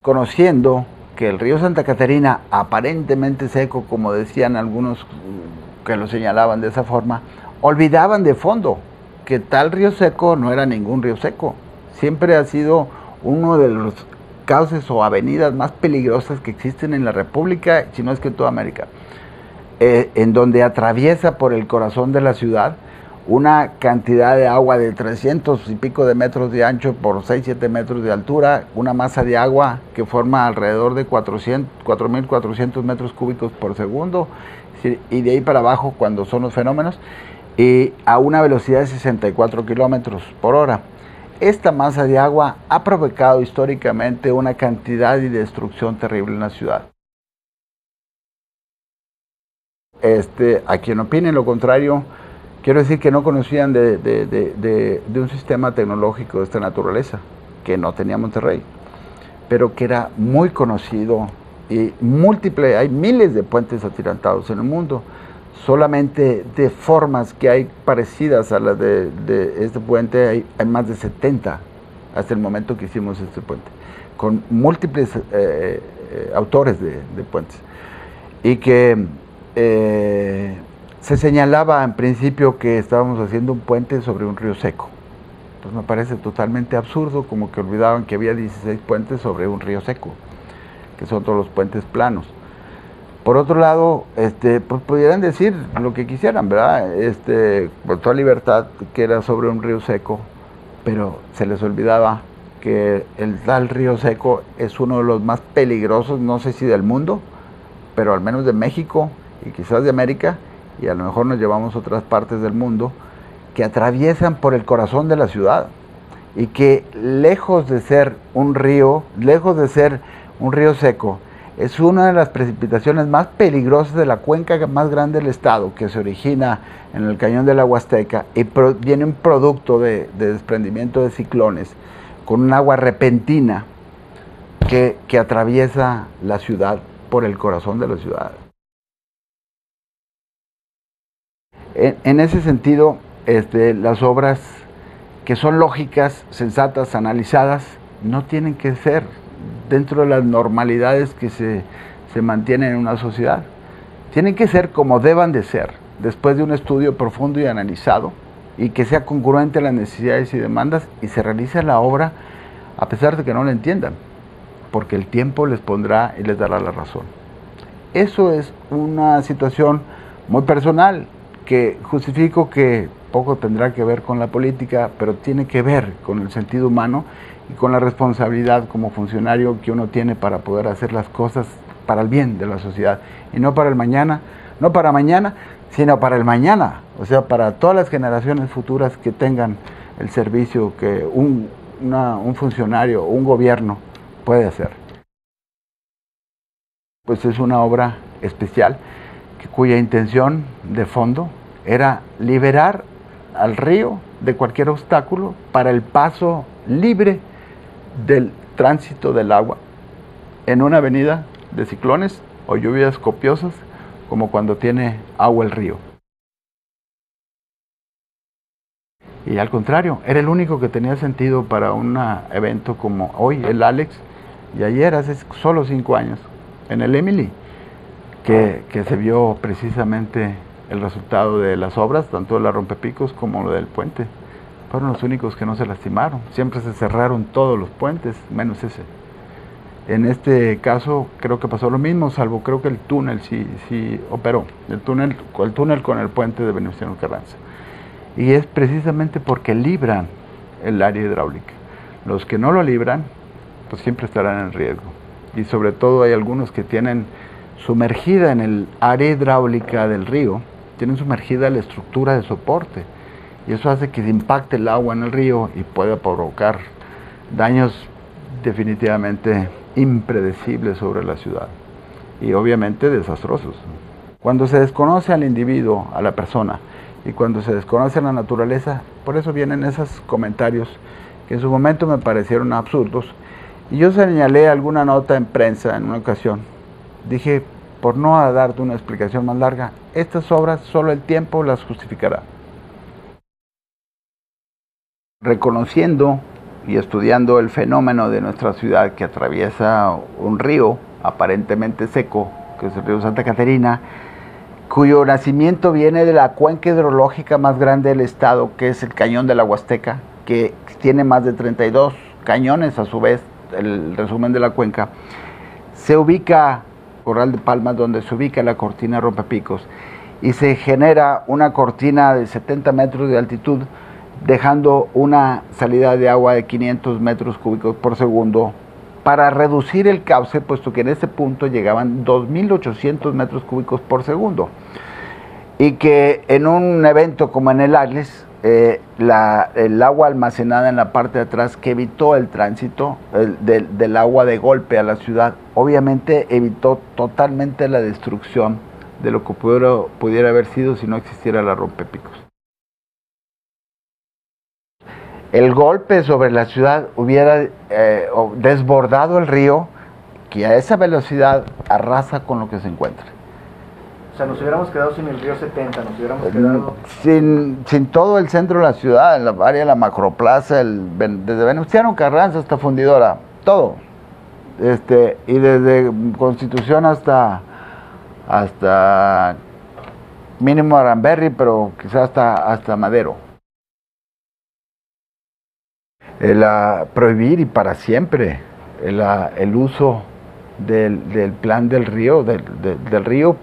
Conociendo que el río Santa Catarina, aparentemente seco, como decían algunos que lo señalaban de esa forma, olvidaban de fondo que tal río seco no era ningún río seco. Siempre ha sido uno de los cauces o avenidas más peligrosas que existen en la República, si no es que en toda América, en donde atraviesa por el corazón de la ciudad una cantidad de agua de 300 y pico de metros de ancho por 6-7 metros de altura, una masa de agua que forma alrededor de 4.400 metros cúbicos por segundo, y de ahí para abajo cuando son los fenómenos, y a una velocidad de 64 kilómetros por hora. Esta masa de agua ha provocado históricamente una cantidad y destrucción terrible en la ciudad. A quien opine lo contrario, quiero decir que no conocían de un sistema tecnológico de esta naturaleza, que no tenía Monterrey, pero que era muy conocido y múltiple. Hay miles de puentes atirantados en el mundo, solamente de formas que hay parecidas a las de este puente hay más de 70 hasta el momento que hicimos este puente, con múltiples autores de puentes, y que se señalaba en principio que estábamos haciendo un puente sobre un río seco. Pues me parece totalmente absurdo, como que olvidaban que había 16 puentes sobre un río seco, que son todos los puentes planos. Por otro lado, pues pudieran decir lo que quisieran, ¿verdad? Con toda libertad, que era sobre un río seco, pero se les olvidaba que el tal río seco es uno de los más peligrosos, no sé si del mundo, pero al menos de México y quizás de América, y a lo mejor nos llevamos a otras partes del mundo, que atraviesan por el corazón de la ciudad, y que lejos de ser un río seco, es una de las precipitaciones más peligrosas de la cuenca más grande del estado, que se origina en el cañón de la Huasteca y viene un producto de desprendimiento de ciclones con un agua repentina que atraviesa la ciudad por el corazón de la ciudad. En ese sentido, las obras que son lógicas, sensatas, analizadas, no tienen que ser dentro de las normalidades que se mantienen en una sociedad. Tienen que ser como deban de ser, después de un estudio profundo y analizado, y que sea congruente a las necesidades y demandas, y se realice la obra a pesar de que no la entiendan, porque el tiempo les pondrá y les dará la razón. Eso es una situación muy personal, que justifico que poco tendrá que ver con la política, pero tiene que ver con el sentido humano y con la responsabilidad como funcionario que uno tiene para poder hacer las cosas para el bien de la sociedad, y no para el mañana, no para mañana, sino para el mañana, o sea, para todas las generaciones futuras que tengan el servicio que un funcionario o un gobierno puede hacer. Pues es una obra especial cuya intención de fondo era liberar al río de cualquier obstáculo para el paso libre del tránsito del agua en una avenida de ciclones o lluvias copiosas, como cuando tiene agua el río. Y al contrario, era el único que tenía sentido para un evento como hoy, el Alex, y ayer, hace solo 5 años, en el Emily, que se vio precisamente el resultado de las obras, tanto de la rompepicos como lo del puente. Fueron los únicos que no se lastimaron. Siempre se cerraron todos los puentes, menos ese. En este caso creo que pasó lo mismo, salvo creo que el túnel sí operó, el túnel con el puente de Venustiano Carranza. Y es precisamente porque libran el área hidráulica. Los que no lo libran, pues siempre estarán en riesgo. Y sobre todo hay algunos que tienen sumergida en el área hidráulica del río, tienen sumergida la estructura de soporte, y eso hace que impacte el agua en el río y pueda provocar daños definitivamente impredecibles sobre la ciudad, y obviamente desastrosos. Cuando se desconoce al individuo, a la persona, y cuando se desconoce la naturaleza, por eso vienen esos comentarios que en su momento me parecieron absurdos, y yo señalé alguna nota en prensa en una ocasión. Dije, por no darte una explicación más larga, estas obras solo el tiempo las justificará. Reconociendo y estudiando el fenómeno de nuestra ciudad que atraviesa un río aparentemente seco, que es el río Santa Catarina, cuyo nacimiento viene de la cuenca hidrológica más grande del estado, que es el Cañón de la Huasteca, que tiene más de 32 cañones a su vez, el resumen de la cuenca. Se ubica Corral de Palmas, donde se ubica la cortina Rompepicos, y se genera una cortina de 70 metros de altitud, dejando una salida de agua de 500 metros cúbicos por segundo, para reducir el cauce, puesto que en ese punto llegaban 2.800 metros cúbicos por segundo. Y que en un evento como en el Atlas, el agua almacenada en la parte de atrás, que evitó el tránsito del agua de golpe a la ciudad, obviamente evitó totalmente la destrucción de lo que pudiera haber sido si no existiera la Rompepicos. El golpe sobre la ciudad hubiera desbordado el río, que a esa velocidad arrasa con lo que se encuentra. O sea, nos hubiéramos quedado sin el río 70, nos hubiéramos quedado... Sin todo el centro de la ciudad, en la área de la Macroplaza, desde Venustiano Carranza hasta Fundidora, todo. Y desde Constitución hasta mínimo Aranberry, pero quizás hasta Madero. Prohibir y para siempre el uso del plan del río, del río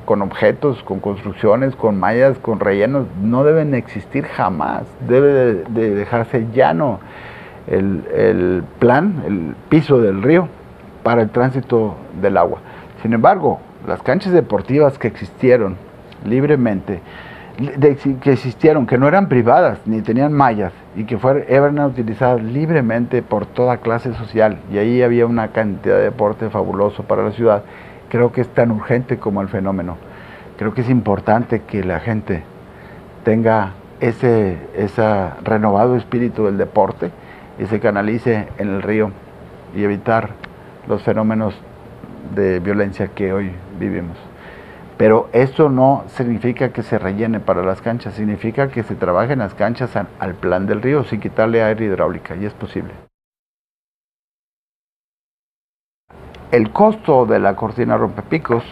con objetos, con construcciones, con mallas, con rellenos, no deben existir jamás. Debe de dejarse llano el plan, el piso del río para el tránsito del agua. Sin embargo, las canchas deportivas que existieron libremente, que no eran privadas ni tenían mallas y que eran utilizadas libremente por toda clase social, y ahí había una cantidad de deporte fabuloso para la ciudad. Creo que es tan urgente como el fenómeno. Creo que es importante que la gente tenga ese renovado espíritu del deporte y se canalice en el río y evitar los fenómenos de violencia que hoy vivimos. Pero esto no significa que se rellene para las canchas, significa que se trabaje en las canchas al plan del río sin quitarle aire hidráulica, y es posible. El costo de la cortina Rompepicos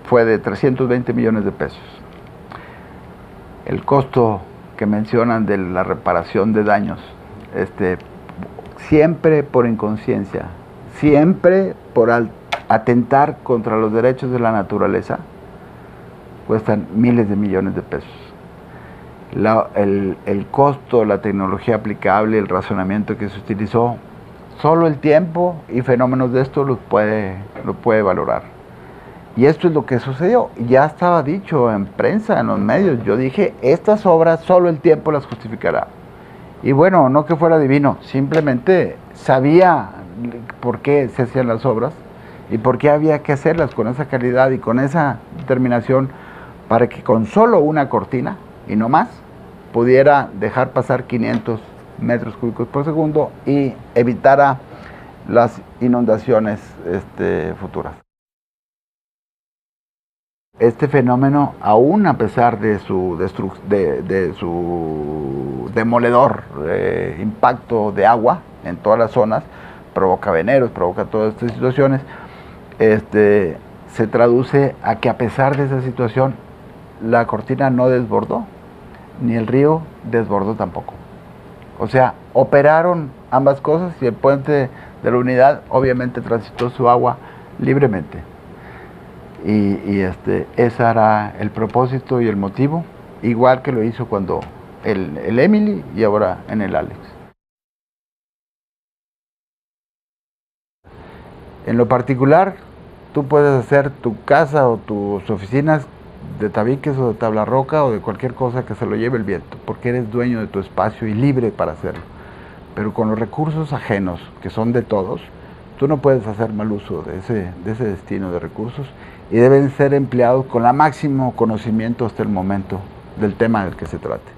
fue de 320 millones de pesos. El costo que mencionan de la reparación de daños, siempre por inconsciencia, siempre por atentar contra los derechos de la naturaleza, cuestan miles de millones de pesos. El costo, la tecnología aplicable, el razonamiento que se utilizó, solo el tiempo y fenómenos de esto lo puede valorar. Y esto es lo que sucedió. Ya estaba dicho en prensa, en los medios. Yo dije, estas obras solo el tiempo las justificará. Y bueno, no que fuera divino, simplemente sabía por qué se hacían las obras y por qué había que hacerlas con esa calidad y con esa determinación, para que con solo una cortina y no más pudiera dejar pasar 500 metros cúbicos por segundo y evitara las inundaciones futuras. Este fenómeno, aún a pesar de su demoledor impacto de agua en todas las zonas, provoca veneros, provoca todas estas situaciones, se traduce a que a pesar de esa situación, la cortina no desbordó, ni el río desbordó tampoco. O sea, operaron ambas cosas y el puente de la unidad obviamente transitó su agua libremente. Y ese era el propósito y el motivo, igual que lo hizo cuando el Emily y ahora en el Alex. En lo particular, tú puedes hacer tu casa o tus oficinas de tabiques o de tabla roca o de cualquier cosa que se lo lleve el viento, porque eres dueño de tu espacio y libre para hacerlo. Pero con los recursos ajenos, que son de todos, tú no puedes hacer mal uso de ese destino de recursos, y deben ser empleados con el máximo conocimiento hasta el momento del tema del que se trate.